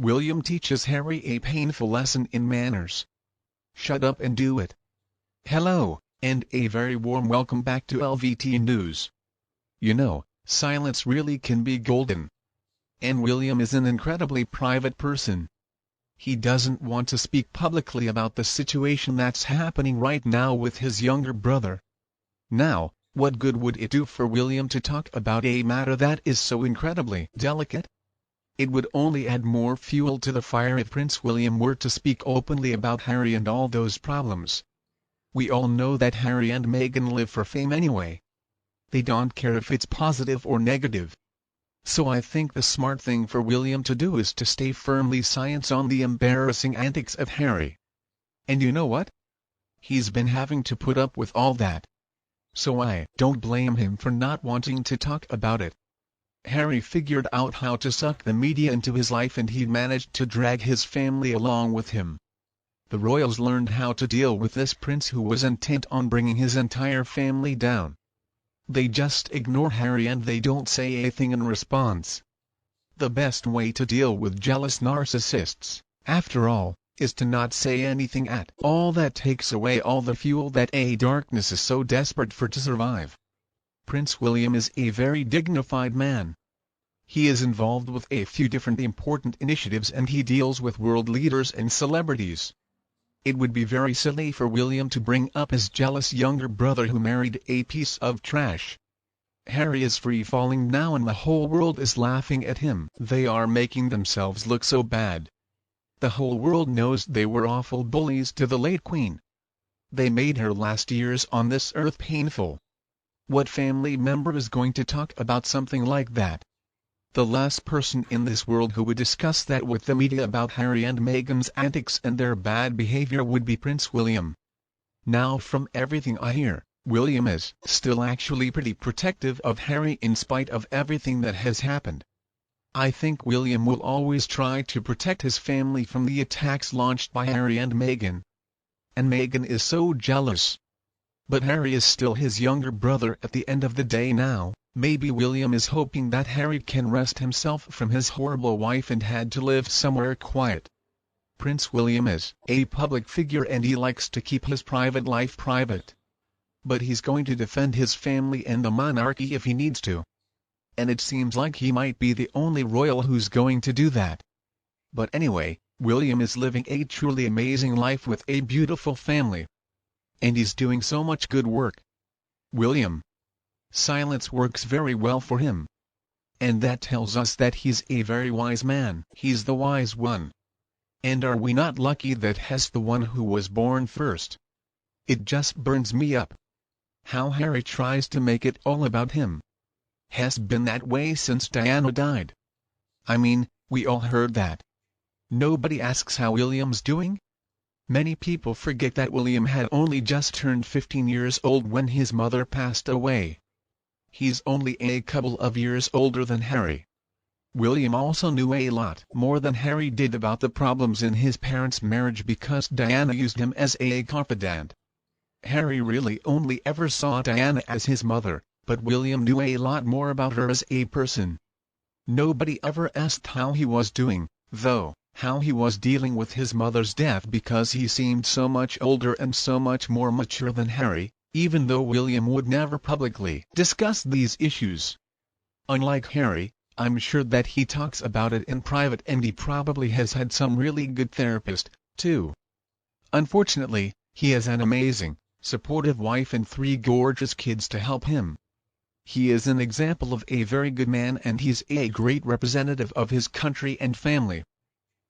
William teaches Harry a painful lesson in manners. Shut up and do it. Hello, and a very warm welcome back to LVT News. You know, silence really can be golden. And William is an incredibly private person. He doesn't want to speak publicly about the situation that's happening right now with his younger brother. Now, what good would it do for William to talk about a matter that is so incredibly delicate? It would only add more fuel to the fire if Prince William were to speak openly about Harry and all those problems. We all know that Harry and Meghan live for fame anyway. They don't care if it's positive or negative. So I think the smart thing for William to do is to stay firmly silent on the embarrassing antics of Harry. And you know what? He's been having to put up with all that. So I don't blame him for not wanting to talk about it. Harry figured out how to suck the media into his life, and he managed to drag his family along with him. The royals learned how to deal with this prince who was intent on bringing his entire family down. They just ignore Harry and they don't say a thing in response. The best way to deal with jealous narcissists, after all, is to not say anything at all. That takes away all the fuel that a darkness is so desperate for to survive. Prince William is a very dignified man. He is involved with a few different important initiatives and he deals with world leaders and celebrities. It would be very silly for William to bring up his jealous younger brother who married a piece of trash. Harry is free-falling now and the whole world is laughing at him. They are making themselves look so bad. The whole world knows they were awful bullies to the late Queen. They made her last years on this earth painful. What family member is going to talk about something like that? The last person in this world who would discuss that with the media about Harry and Meghan's antics and their bad behavior would be Prince William. Now, from everything I hear, William is still actually pretty protective of Harry in spite of everything that has happened. I think William will always try to protect his family from the attacks launched by Harry and Meghan. And Meghan is so jealous. But Harry is still his younger brother at the end of the day now. Maybe William is hoping that Harry can wrest himself from his horrible wife and had to live somewhere quiet. Prince William is a public figure and he likes to keep his private life private. But he's going to defend his family and the monarchy if he needs to. And it seems like he might be the only royal who's going to do that. But anyway, William is living a truly amazing life with a beautiful family. And he's doing so much good work. William. Silence works very well for him. And that tells us that he's a very wise man. He's the wise one. And are we not lucky that he's the one who was born first? It just burns me up. How Harry tries to make it all about him. Has been that way since Diana died. I mean, we all heard that. Nobody asks how William's doing. Many people forget that William had only just turned 15 years old when his mother passed away. He's only a couple of years older than Harry. William also knew a lot more than Harry did about the problems in his parents' marriage because Diana used him as a confidant. Harry really only ever saw Diana as his mother, but William knew a lot more about her as a person. Nobody ever asked how he was doing, though. How he was dealing with his mother's death because he seemed so much older and so much more mature than Harry, even though William would never publicly discuss these issues. Unlike Harry, I'm sure that he talks about it in private and he probably has had some really good therapist, too. Unfortunately, he has an amazing, supportive wife and 3 gorgeous kids to help him. He is an example of a very good man and he's a great representative of his country and family.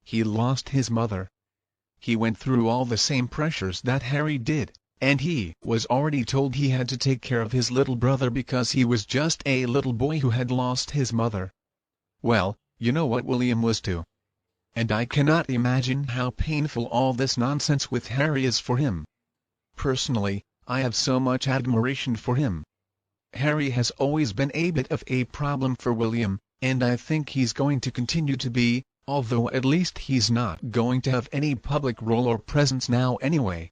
He lost his mother. He went through all the same pressures that Harry did, and he was already told he had to take care of his little brother because he was just a little boy who had lost his mother. Well, you know what William was too. And I cannot imagine how painful all this nonsense with Harry is for him. Personally, I have so much admiration for him. Harry has always been a bit of a problem for William, and I think he's going to continue to be, although at least he's not going to have any public role or presence now anyway.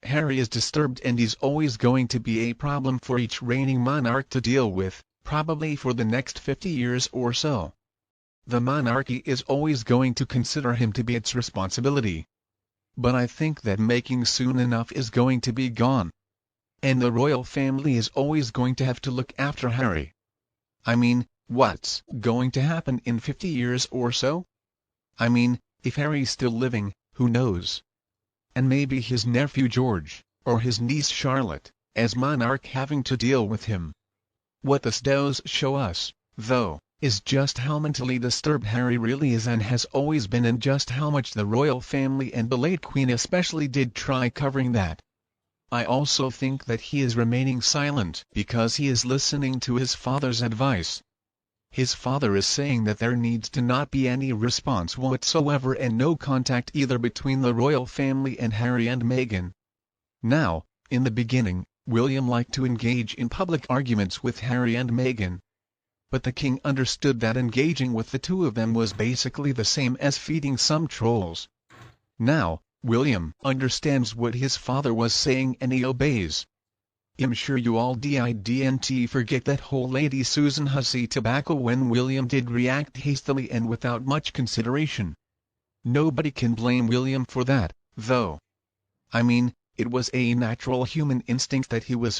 Harry is disturbed and he's always going to be a problem for each reigning monarch to deal with, probably for the next 50 years or so. the monarchy is always going to consider him to be its responsibility. But I think that making soon enough is going to be gone. And the royal family is always going to have to look after Harry. I mean, what's going to happen in 50 years or so? I mean, if Harry's still living, who knows? And maybe his nephew George, or his niece Charlotte, as monarch having to deal with him. What this does show us, though, is just how mentally disturbed Harry really is and has always been, and just how much the royal family and the late Queen especially did try covering that. I also think that he is remaining silent because he is listening to his father's advice. His father is saying that there needs to not be any response whatsoever and no contact either between the royal family and Harry and Meghan. Now, in the beginning, William liked to engage in public arguments with Harry and Meghan. But the king understood that engaging with the two of them was basically the same as feeding some trolls. Now, William understands what his father was saying and he obeys. I'm sure you all didn't forget that whole Lady Susan Hussey tobacco when William did react hastily and without much consideration. Nobody can blame William for that, though. I mean, it was a natural human instinct that he was